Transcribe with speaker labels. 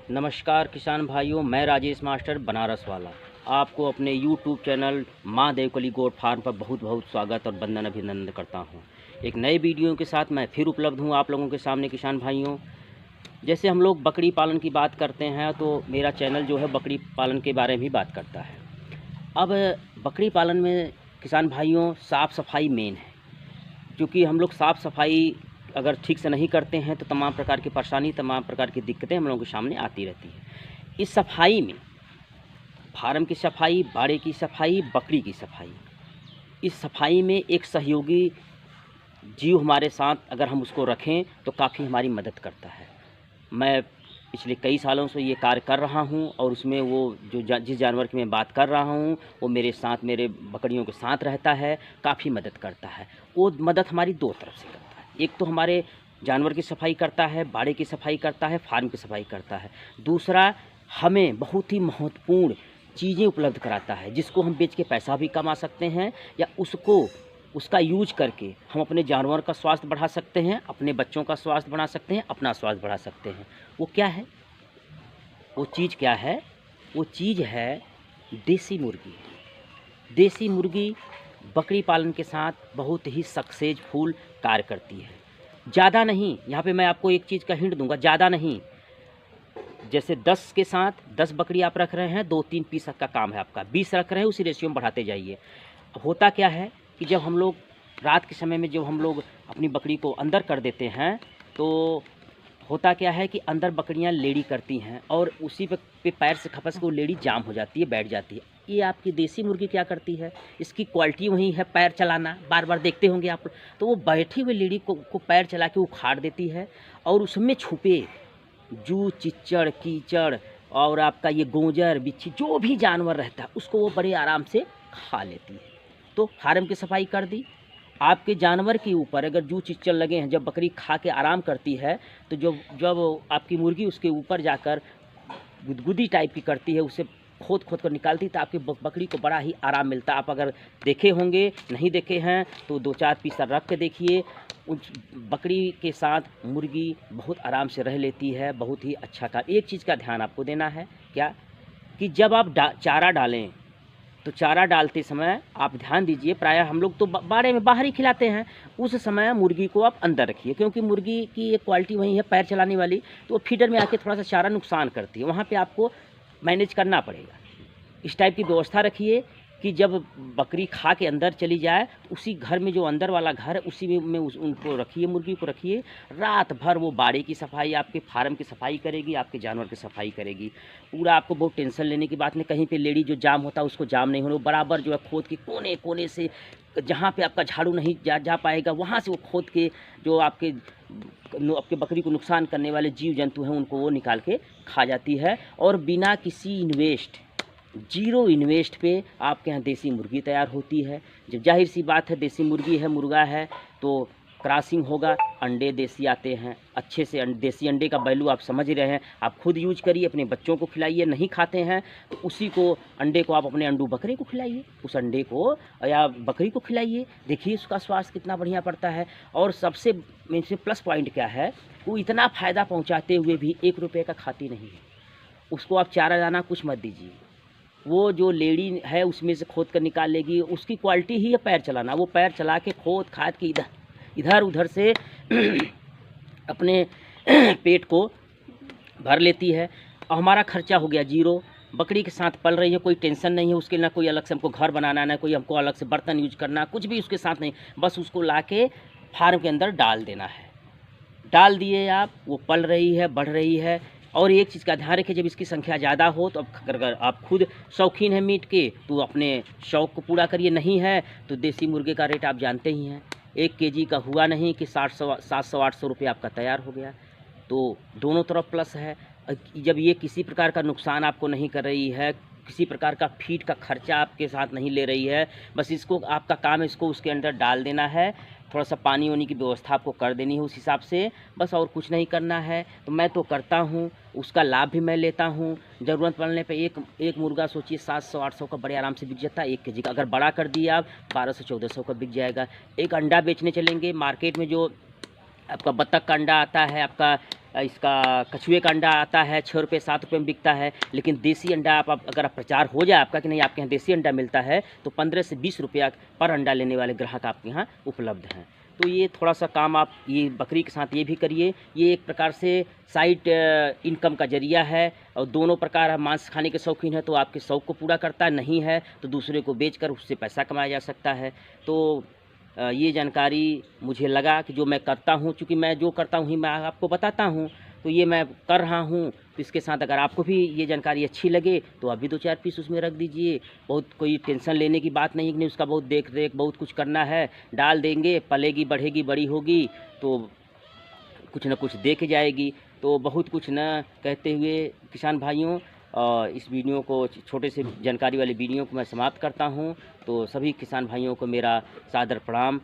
Speaker 1: नमस्कार किसान भाइयों, मैं राजेश मास्टर बनारस वाला आपको अपने YouTube चैनल माँ देवकली गोट फार्म पर बहुत बहुत स्वागत और वंदन अभिनंदन करता हूँ। एक नए वीडियो के साथ मैं फिर उपलब्ध हूँ आप लोगों के सामने किसान भाइयों। जैसे हम लोग बकरी पालन की बात करते हैं तो मेरा चैनल जो है बकरी पालन के बारे में भी बात करता है। अब बकरी पालन में किसान भाइयों साफ़ सफाई मेन है, क्योंकि हम लोग साफ़ सफाई अगर ठीक से नहीं करते हैं तो तमाम प्रकार की परेशानी, तमाम प्रकार की दिक्कतें हम लोगों के सामने आती रहती है। इस सफाई में फार्म की सफाई, बाड़े की सफाई, बकरी की सफाई, इस सफाई में एक सहयोगी जीव हमारे साथ अगर हम उसको रखें तो काफ़ी हमारी मदद करता है। मैं पिछले कई सालों से ये कार्य कर रहा हूँ और उसमें वो जिस जानवर की मैं बात कर रहा हूँ वो मेरे साथ, मेरे बकरियों के साथ रहता है, काफ़ी मदद करता है। वो मदद हमारी दो तरफ से करता है। एक तो हमारे जानवर की सफाई करता है, बाड़े की सफाई करता है, फार्म की सफाई करता है। दूसरा, हमें बहुत ही महत्वपूर्ण चीज़ें उपलब्ध कराता है जिसको हम बेच के पैसा भी कमा सकते हैं या उसका यूज करके हम अपने जानवर का स्वास्थ्य बढ़ा सकते हैं, अपने बच्चों का स्वास्थ्य बढ़ा सकते हैं, अपना स्वास्थ्य बढ़ा सकते हैं। वो क्या है? वो चीज़ क्या है? वो चीज़ है देसी मुर्गी। देसी मुर्गी बकरी पालन के साथ बहुत ही सक्सेसफुल कार्य करती है। ज़्यादा नहीं, यहाँ पे मैं आपको एक चीज़ का हिंट दूंगा, ज़्यादा नहीं। जैसे 10 के साथ 10 बकरी आप रख रहे हैं, 2-3 पीस का काम है आपका, 20 रख रहे हैं, उसी रेशियो में बढ़ाते जाइए। अब होता क्या है कि जब हम लोग रात के समय में जब हम लोग अपनी बकरी को अंदर कर देते हैं तो होता क्या है कि अंदर बकरियां लेड़ी करती हैं और उसी पे पैर से खपस के वो लेड़ी जाम हो जाती है, बैठ जाती है। ये आपकी देसी मुर्गी क्या करती है, इसकी क्वालिटी वही है पैर चलाना, बार बार देखते होंगे आप। तो वो बैठी हुई लेडी को पैर चला के उखाड़ देती है और उसमें छुपे जू, चिच्चड़, कीचड़ और आपका ये गोंजर, बिच्छी, जो भी जानवर रहता है उसको वो बड़े आराम से खा लेती है। तो फार्म की सफाई कर दी। आपके जानवर के ऊपर अगर जू चिच्चड़ लगे हैं, जब बकरी खा के आराम करती है तो जब आपकी मुर्गी उसके ऊपर जाकर गुदगुदी टाइप की करती है, उसे खोद खोद कर निकालती, तो आपकी बकरी को बड़ा ही आराम मिलता है। आप अगर देखे होंगे, नहीं देखे हैं तो 2-4 पीस रख के देखिए। उस बकरी के साथ मुर्गी बहुत आराम से रह लेती है, बहुत ही अच्छा कार्य। एक चीज़ का ध्यान आपको देना है, क्या कि जब आप चारा डालें तो चारा डालते समय आप ध्यान दीजिए, प्रायः हम लोग तो बाड़े में बाहर ही खिलाते हैं, उस समय मुर्गी को आप अंदर रखिए, क्योंकि मुर्गी की एक क्वालिटी वही है पैर चलाने वाली, तो वो फीडर में आके थोड़ा सा चारा नुकसान करती है, वहाँ पे आपको मैनेज करना पड़ेगा। इस टाइप की व्यवस्था रखिए कि जब बकरी खा के अंदर चली जाए तो उसी घर में, जो अंदर वाला घर है, उसी में उनको रखिए, मुर्गी को रखिए। रात भर वो बाड़े की सफाई, आपके फार्म की सफाई करेगी, आपके जानवर की सफाई करेगी। पूरा आपको बहुत टेंशन लेने की बात नहीं, कहीं पे लेडी जो जाम होता है उसको जाम नहीं होने, वो बराबर जो है खोद के कोने कोने से, जहाँ पे आपका झाड़ू नहीं जा पाएगा वहाँ से वो खोद के जो आपके बकरी को नुकसान करने वाले जीव जंतु हैं उनको वो निकाल के खा जाती है। और बिना किसी इन्वेस्ट, जीरो इन्वेस्ट पे आपके यहाँ देसी मुर्गी तैयार होती है। जब जाहिर सी बात है देसी मुर्गी है, मुर्गा है, तो क्रॉसिंग होगा, अंडे देसी आते हैं, अच्छे से देसी अंडे का वैल्यू आप समझ ही रहे हैं। आप खुद यूज करिए, अपने बच्चों को खिलाइए, नहीं खाते हैं तो उसी को अंडे को आप अपने अंडू बकरे को खिलाइए, उस अंडे को या बकरी को खिलाइए, देखिए उसका स्वास्थ्य कितना बढ़िया पड़ता है। और सबसे प्लस पॉइंट क्या है, वो इतना फ़ायदा पहुँचाते हुए भी 1 रुपये का खाती नहीं है। उसको आप चारा दाना कुछ मत दीजिए, वो जो लेडी है उसमें से खोद कर निकाल लेगी, उसकी क्वालिटी ही है पैर चलाना। वो पैर चला के खोद खाद के इधर उधर से अपने पेट को भर लेती है और हमारा खर्चा हो गया जीरो। बकरी के साथ पल रही है, कोई टेंशन नहीं है उसके, ना कोई अलग से हमको घर बनाना, ना कोई हमको अलग से बर्तन यूज करना, कुछ भी उसके साथ नहीं, बस उसको ला के फार्म के अंदर डाल देना है। डाल दिए आप, वो पल रही है, बढ़ रही है। और एक चीज़ का ध्यान रखिए, जब इसकी संख्या ज़्यादा हो तो अगर आप खुद शौकीन हैं मीट के तो अपने शौक़ को पूरा करिए, नहीं है तो देसी मुर्गे का रेट आप जानते ही हैं, 1 केजी का हुआ नहीं कि 700-800 रुपये आपका तैयार हो गया। तो दोनों तरफ प्लस है। जब ये किसी प्रकार का नुकसान आपको नहीं कर रही है, किसी प्रकार का फीड का खर्चा आपके साथ नहीं ले रही है, बस इसको, आपका काम है इसको उसके अंदर डाल देना है, थोड़ा सा पानी वानी की व्यवस्था आपको कर देनी है उस हिसाब से, बस और कुछ नहीं करना है। तो मैं तो करता हूँ, उसका लाभ भी मैं लेता हूँ। ज़रूरत पड़ने पे एक मुर्गा सोचिए 700-800 का बड़े आराम से बिक जाता है 1 केजी का। अगर बड़ा कर दिया आप 1200-1400 का बिक जाएगा। एक अंडा बेचने चलेंगे मार्केट में, जो आपका बत्तख का अंडा आता है, आपका इसका कछुए का अंडा आता है 6 रुपये 7 रुपये में बिकता है, लेकिन देसी अंडा अगर प्रचार हो जाए आपका कि नहीं आपके यहाँ देसी अंडा मिलता है, तो 15 से 20 रुपया पर अंडा लेने वाले ग्राहक आपके यहाँ उपलब्ध हैं। तो ये थोड़ा सा काम आप ये बकरी के साथ ये भी करिए। ये एक प्रकार से साइड इनकम का जरिया है, और दोनों प्रकार मांस खाने के शौकीन है तो आपके शौक़ को पूरा करता है, नहीं है तो दूसरे को बेचकर उससे पैसा कमाया जा सकता है। तो ये जानकारी मुझे लगा कि जो मैं करता हूँ, चूँकि मैं जो करता हूँ ही मैं आपको बताता हूँ, तो ये मैं कर रहा हूँ। तो इसके साथ अगर आपको भी ये जानकारी अच्छी लगे तो आप भी 2-4 पीस उसमें रख दीजिए। बहुत कोई टेंशन लेने की बात नहीं कि नहीं उसका बहुत देख रेख बहुत कुछ करना है, डाल देंगे, पलेगी बढ़ेगी बड़ी होगी तो कुछ न कुछ दे के जाएगी। तो बहुत कुछ न कहते हुए किसान भाइयों, इस वीडियो को छोटे से जानकारी वाले वीडियो को मैं समाप्त करता हूँ। तो सभी किसान भाइयों को मेरा सादर प्रणाम।